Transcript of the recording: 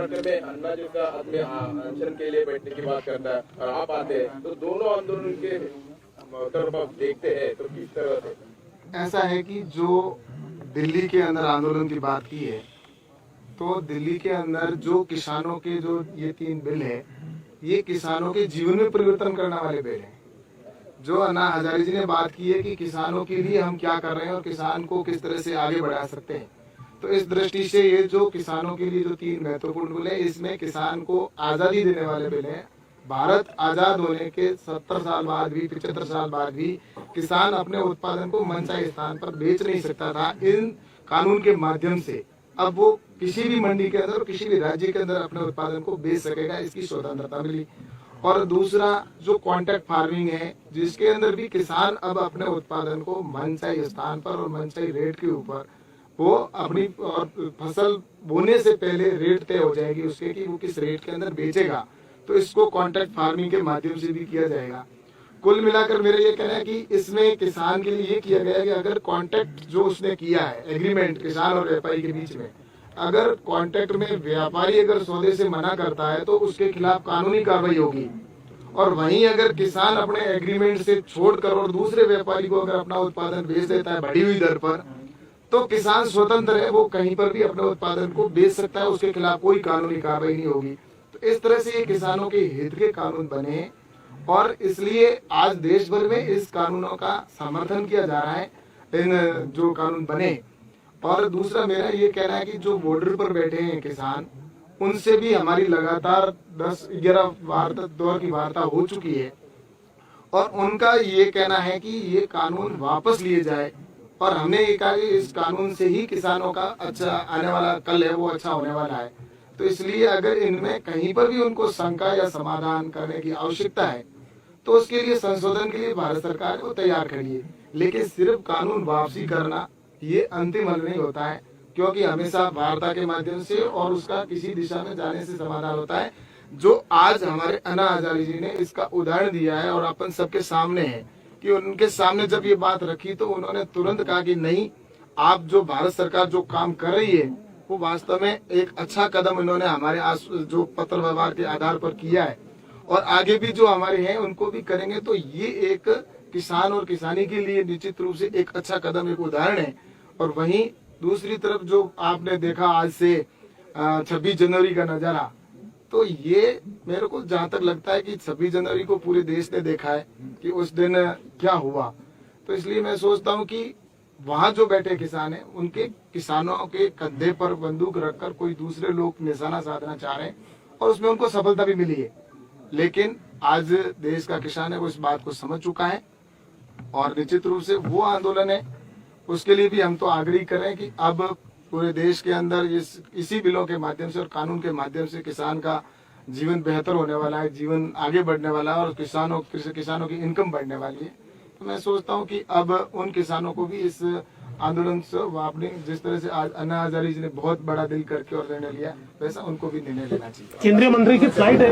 महाराष्ट्र में अन्ना जैसा आदमी अनशन के लिए बैठने की बात करता है और आप आते हैं, तो दोनों आंदोलन के तरफ आप देखते हैं तो किस तरह से? ऐसा है कि जो दिल्ली के अंदर आंदोलन की बात की है, तो दिल्ली के अंदर जो किसानों के जो ये 3 बिल है, ये किसानों के जीवन में परिवर्तन करने वाले बिल हैं। जो अन्ना हजारे जी ने बात की है कि किसानों के लिए हम क्या कर रहे हैं और किसान को किस तरह से आगे बढ़ा सकते हैं, तो इस दृष्टि से ये जो किसानों के लिए जो 3 महत्वपूर्ण बिल है, इसमें किसान को आजादी देने वाले बिल है। भारत आजाद होने के 70 साल बाद भी, 75 साल बाद भी किसान अपने उत्पादन को मनचाहे स्थान पर बेच नहीं सकता था। इन कानून के माध्यम से अब वो किसी भी मंडी के अंदर, किसी भी राज्य के अंदर अपने उत्पादन को बेच सकेगा, इसकी स्वतंत्रता मिली। और दूसरा जो कॉन्ट्रैक्ट फार्मिंग है, जिसके अंदर भी किसान अब अपने उत्पादन को मनचाहे स्थान पर और मनचाहे रेट के ऊपर वो अपनी और फसल बोने से पहले रेट तय हो जाएगी उसके कि वो किस रेट के अंदर बेचेगा, तो इसको कॉन्ट्रैक्ट फार्मिंग के माध्यम से भी किया जाएगा। कुल मिलाकर मेरा ये कहना है कि इसमें किसान के लिए ये किया गया है कि अगर कॉन्ट्रैक्ट जो उसने किया है, एग्रीमेंट किसान और व्यापारी के बीच में, अगर कॉन्ट्रैक्ट में व्यापारी अगर सौदे से मना करता है तो उसके खिलाफ कानूनी कार्रवाई होगी। और वहीं अगर किसान अपने एग्रीमेंट से छोड़कर और दूसरे व्यापारी को अगर अपना उत्पादन बेच देता है बढ़ी हुई दर पर, तो किसान स्वतंत्र है, वो कहीं पर भी अपने उत्पादन को बेच सकता है, उसके खिलाफ कोई कानूनी कार्रवाई नहीं होगी। तो इस तरह से ये किसानों के हित के कानून बने और इसलिए आज देश भर में इस कानूनों का समर्थन किया जा रहा है, इन जो कानून बने। और दूसरा मेरा ये कहना है कि जो बॉर्डर पर बैठे हैं किसान, उनसे भी हमारी लगातार 10-11 दौर की वार्ता हो चुकी है और उनका ये कहना है कि ये कानून वापस लिए जाए। और हमने ये कहा कि इस कानून से ही किसानों का अच्छा आने वाला कल है वो अच्छा होने वाला है। तो इसलिए अगर इनमें कहीं पर भी उनको शंका या समाधान करने की आवश्यकता है तो उसके लिए संशोधन के लिए भारत सरकार को तैयार खड़ी है। लेकिन सिर्फ कानून वापसी करना ये अंतिम हल नहीं होता है, क्योंकि हमेशा वार्ता के माध्यम से और उसका किसी दिशा में जाने से समाधान होता है। जो आज हमारे अन्ना हजारे जी ने इसका उदाहरण दिया है और अपन सबके सामने है कि उनके सामने जब ये बात रखी तो उन्होंने तुरंत कहा कि नहीं, आप जो भारत सरकार जो काम कर रही है वो वास्तव में एक अच्छा कदम इन्होंने हमारे जो पत्र व्यवहार के आधार पर किया है और आगे भी जो हमारे हैं उनको भी करेंगे। तो ये एक किसान और किसानी के लिए निश्चित रूप से एक अच्छा कदम, एक उदाहरण है। और वहीं दूसरी तरफ जो आपने देखा आज से 26 जनवरी का नजारा, तो ये मेरे को जहां तक लगता है कि 26 जनवरी को पूरे देश ने देखा है कि उस दिन क्या हुआ। तो इसलिए मैं सोचता हूं कि वहां जो बैठे किसान हैं, उनके किसानों के कंधे पर बंदूक रखकर कोई दूसरे लोग निशाना साधना चाह रहे हैं और उसमें उनको सफलता भी मिली है। लेकिन आज देश का किसान है वो इस बात को समझ चुका है और निश्चित रूप से वो आंदोलन है, उसके लिए भी हम तो आग्रह करें कि अब पूरे देश के अंदर इसी बिलों के माध्यम से और कानून के माध्यम से किसान का जीवन बेहतर होने वाला है, जीवन आगे बढ़ने वाला है और किसानों की इनकम बढ़ने वाली है। तो मैं सोचता हूं कि अब उन किसानों को भी इस आंदोलन से आपने जिस तरह से आज अन्ना हजारे जी ने बहुत बड़ा दिल करके और निर्णय लिया, वैसा उनको भी निर्णय लेना चाहिए। केंद्रीय मंत्री की फ्लाइट है,